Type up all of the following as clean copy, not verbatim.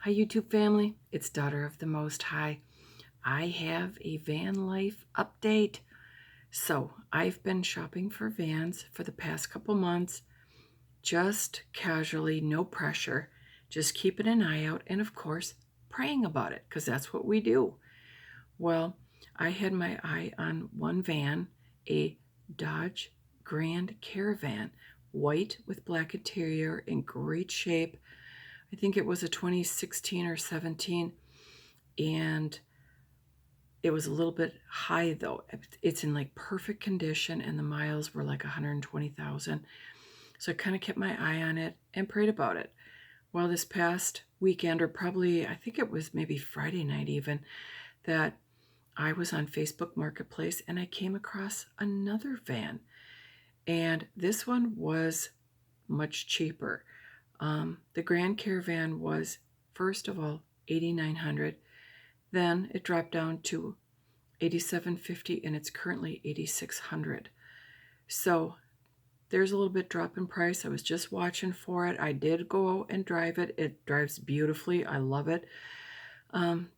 Hi, YouTube family. It's Daughter of the Most High. I have a van life update. So, I've been shopping for vans for the past couple months, just casually, no pressure, just keeping an eye out, and of course, praying about it, because that's what we do. Well, I had my eye on one van, a Dodge Grand Caravan, white with black interior, in great shape. I think it was a 2016 or 17, and it was a little bit high though. It's in like perfect condition, and the miles were like 120,000. So I kind of kept my eye on it and prayed about it. Well, this past weekend, or probably I think it was maybe Friday night even, that I was on Facebook Marketplace and I came across another van, and this one was much cheaper. The Grand Caravan was, first of all, 8,900. Then it dropped down to 8,750, and it's currently 8,600. So there's a little bit drop in price. I was just watching for it. I did go out and drive it. It drives beautifully. I love it. And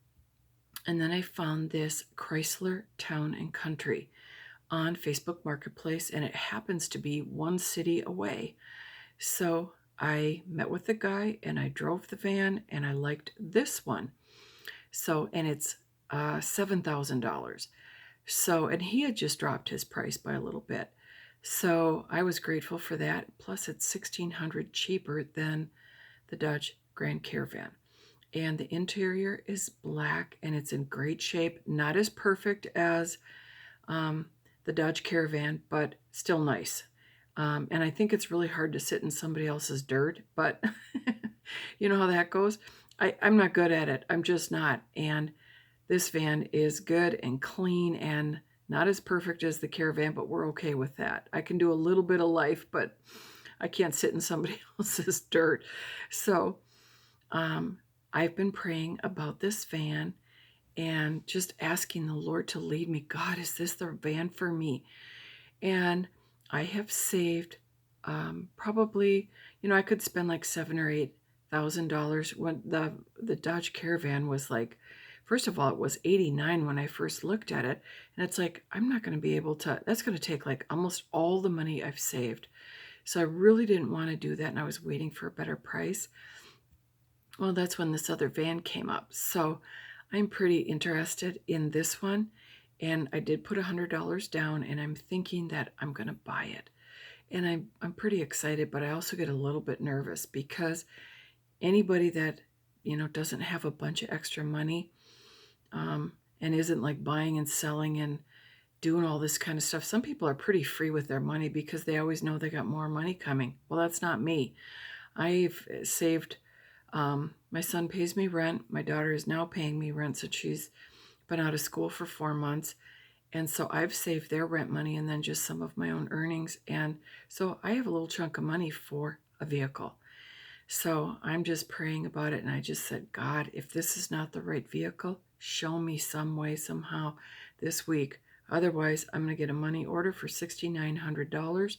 then I found this Chrysler Town and Country on Facebook Marketplace, and it happens to be one city away. So I met with the guy and I drove the van, and I liked this one. So, and it's $7,000. So, and he had just dropped his price by a little bit. So I was grateful for that. Plus, it's $1,600 cheaper than the Dodge Grand Caravan. And the interior is black and it's in great shape. Not as perfect as the Dodge Caravan, but still nice. And I think it's really hard to sit in somebody else's dirt, but you know how that goes. I'm not good at it. I'm just not. And this van is good and clean and not as perfect as the Caravan, but we're okay with that. I can do a little bit of life, but I can't sit in somebody else's dirt. So I've been praying about this van and just asking the Lord to lead me. God, is this the van for me? And I have saved probably, I could spend like $7,000 or $8,000 when the Dodge Caravan was like, first of all, it was 89 when I first looked at it, and it's like I'm not going to be able to. That's going to take like almost all the money I've saved. So I really didn't want to do that, and I was waiting for a better price. Well, that's when this other van came up. So I'm pretty interested in this one. And I did put $100 down, and I'm thinking that I'm going to buy it. And I'm pretty excited, but I also get a little bit nervous because anybody that, doesn't have a bunch of extra money and isn't like buying and selling and doing all this kind of stuff. Some people are pretty free with their money because they always know they got more money coming. Well, that's not me. I've saved, my son pays me rent. My daughter is now paying me rent since she's been out of school for 4 months. And so I've saved their rent money and then just some of my own earnings. And so I have a little chunk of money for a vehicle. So I'm just praying about it. And I just said, God, if this is not the right vehicle, show me some way, somehow this week. Otherwise, I'm going to get a money order for $6,900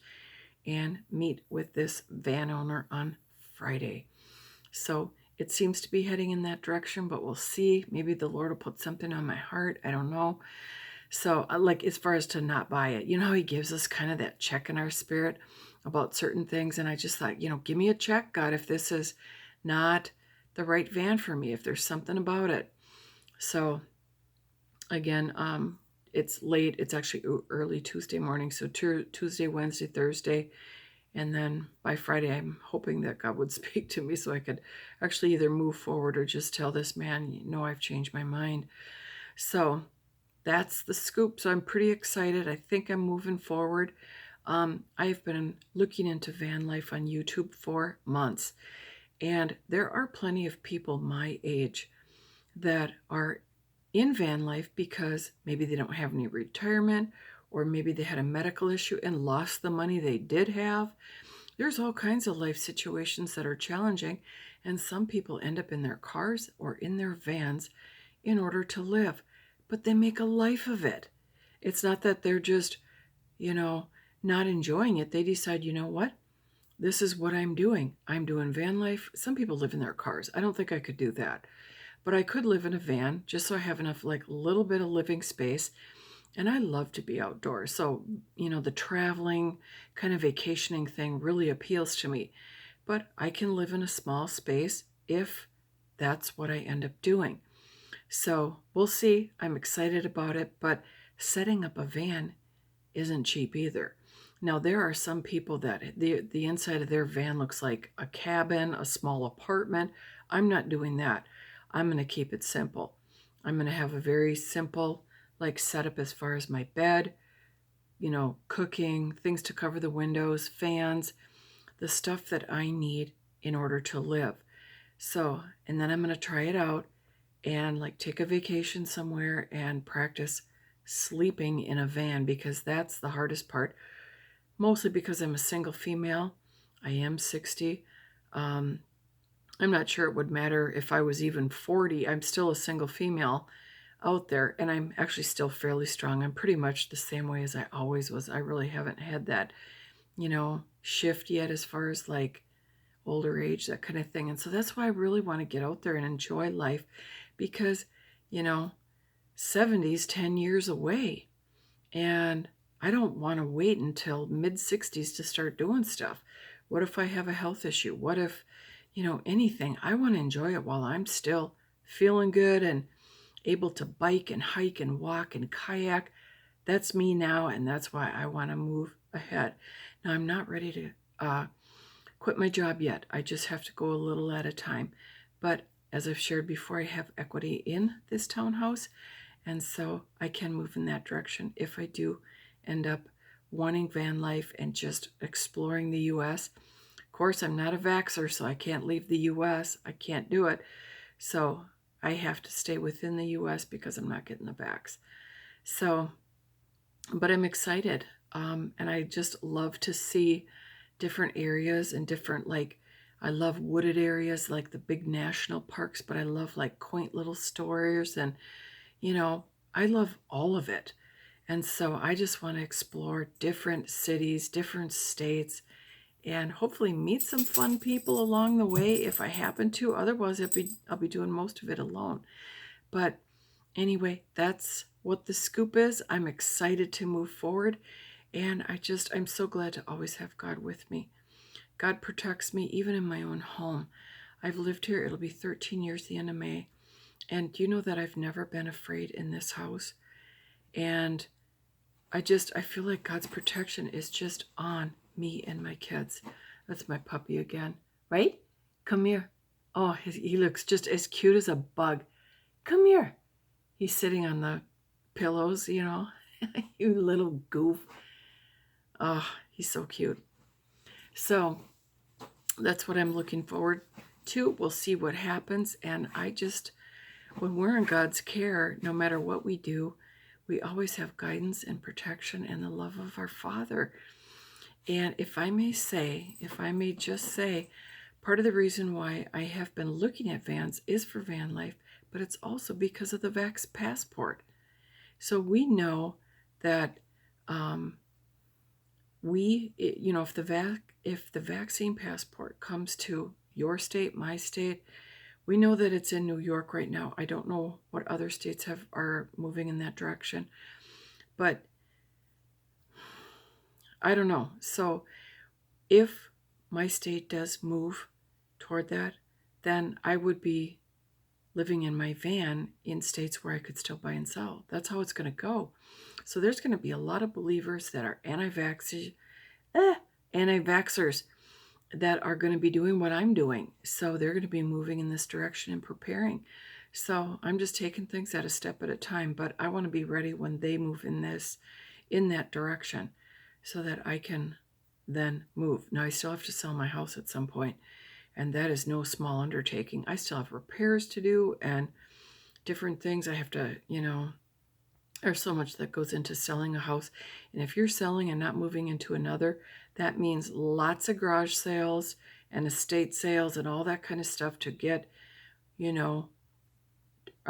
and meet with this van owner on Friday. So it seems to be heading in that direction, but we'll see. Maybe the Lord will put something on my heart. I don't know. So, like, as far as to not buy it, how He gives us kind of that check in our spirit about certain things. And I just thought, give me a check, God, if this is not the right van for me, if there's something about it. So, again, it's late. It's actually early Tuesday morning. So, Tuesday, Wednesday, Thursday. And then by Friday, I'm hoping that God would speak to me so I could actually either move forward or just tell this man, I've changed my mind. So that's the scoop. So I'm pretty excited. I think I'm moving forward. I've been looking into van life on YouTube for months. And there are plenty of people my age that are in van life because maybe they don't have any retirement, or maybe they had a medical issue and lost the money they did have. There's all kinds of life situations that are challenging, and some people end up in their cars or in their vans in order to live, but they make a life of it. It's not that they're just, not enjoying it. They decide, what? this is what I'm doing. I'm doing van life. Some people live in their cars. I don't think I could do that. But I could live in a van just so I have enough, like, little bit of living space. And I love to be outdoors. So, the traveling, kind of vacationing thing really appeals to me. But I can live in a small space if that's what I end up doing. So we'll see. I'm excited about it. But setting up a van isn't cheap either. Now, there are some people that the inside of their van looks like a cabin, a small apartment. I'm not doing that. I'm going to keep it simple. I'm going to have a very simple, like, setup as far as my bed, cooking, things to cover the windows, fans, the stuff that I need in order to live. So, and then I'm going to try it out and, like, take a vacation somewhere and practice sleeping in a van, because that's the hardest part, mostly because I'm a single female. I am 60. I'm not sure it would matter if I was even 40. I'm still a single female out there, and I'm actually still fairly strong. I'm pretty much the same way as I always was. I really haven't had that, shift yet as far as, like, older age, that kind of thing. And so that's why I really want to get out there and enjoy life, because, you know, 70's 10 years away. And I don't want to wait until mid 60's to start doing stuff. What if I have a health issue? What if, anything? I want to enjoy it while I'm still feeling good and able to bike and hike and walk and kayak. That's me now, and that's why I want to move ahead. Now, I'm not ready to quit my job yet. I just have to go a little at a time. But as I've shared before, I have equity in this townhouse, and so I can move in that direction if I do end up wanting van life and just exploring the U.S. Of course, I'm not a vaxxer, so I can't leave the U.S. I can't do it. So I have to stay within the U.S. because I'm not getting the vax. So, but I'm excited. And I just love to see different areas and different, like, I love wooded areas like the big national parks, but I love, like, quaint little stores, and, I love all of it. And so I just want to explore different cities, different states, and hopefully meet some fun people along the way if I happen to. Otherwise, I'll be doing most of it alone. But anyway, that's what the scoop is. I'm excited to move forward, and I'm so glad to always have God with me. God protects me even in my own home. I've lived here, it'll be 13 years the end of May. And you know that I've never been afraid in this house. And I feel like God's protection is just on me and my kids. That's my puppy again. Right? Come here. Oh, he looks just as cute as a bug. Come here. He's sitting on the pillows, You little goof. Oh, he's so cute. So that's what I'm looking forward to. We'll see what happens. And when we're in God's care, no matter what we do, we always have guidance and protection and the love of our Father. And if I may just say, part of the reason why I have been looking at vans is for van life, but it's also because of the Vax passport. So we know that if the vaccine passport comes to your state, my state, we know that it's in New York right now. I don't know what other states are moving in that direction, but I don't know. So if my state does move toward that, then I would be living in my van in states where I could still buy and sell. That's how it's going to go. So there's going to be a lot of believers that are anti-vaxxers that are going to be doing what I'm doing. So they're going to be moving in this direction and preparing. So I'm just taking things at a step at a time, but I want to be ready when they move in that direction so that I can then move. Now, I still have to sell my house at some point, and that is no small undertaking. I still have repairs to do and different things I have to, there's so much that goes into selling a house. And if you're selling and not moving into another, that means lots of garage sales and estate sales and all that kind of stuff to get, I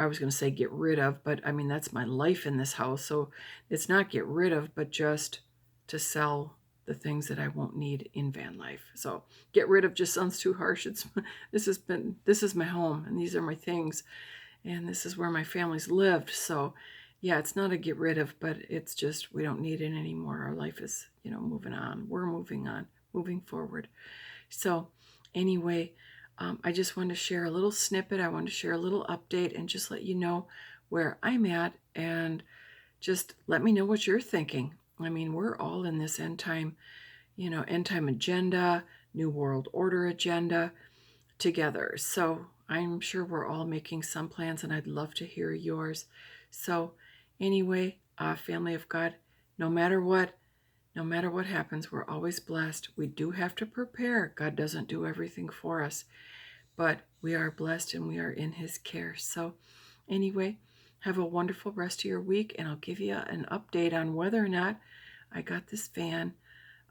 was going to say get rid of, but I mean, that's my life in this house. So it's not get rid of, but just to sell the things that I won't need in van life. So get rid of just sounds too harsh. This is my home, and these are my things, and this is where my family's lived. So yeah, it's not a get rid of, but it's just we don't need it anymore. Our life is, moving on. We're moving on, moving forward. So anyway, I just wanted to share a little snippet. I wanted to share a little update and just let you know where I'm at, and just let me know what you're thinking. I mean, we're all in this end time agenda, New World Order agenda together. So I'm sure we're all making some plans, and I'd love to hear yours. So anyway, family of God, no matter what happens, we're always blessed. We do have to prepare. God doesn't do everything for us, but we are blessed and we are in his care. So anyway, have a wonderful rest of your week, and I'll give you an update on whether or not I got this van,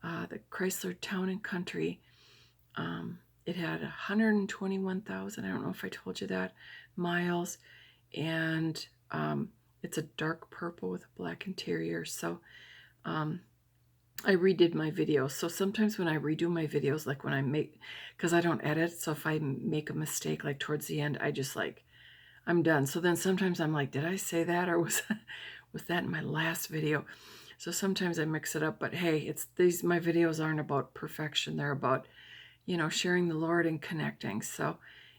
the Chrysler Town and Country. It had 121,000, I don't know if I told you that, miles, and it's a dark purple with a black interior. So I redid my videos. So sometimes when I redo my videos, like when I make, because I don't edit, so if I make a mistake, like towards the end, I just I'm done. So then sometimes I'm like, did I say that, or was that in my last video? So sometimes I mix it up, but hey, my videos aren't about perfection. They're about, sharing the Lord and connecting. So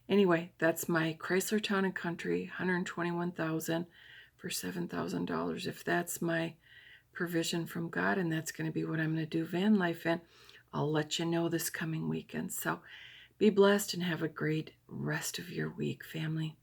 anyway, that's my Chrysler Town and Country, 121,000 for $7,000. If that's my provision from God, and that's going to be what I'm going to do van life in, I'll let you know this coming weekend. So be blessed and have a great rest of your week, family.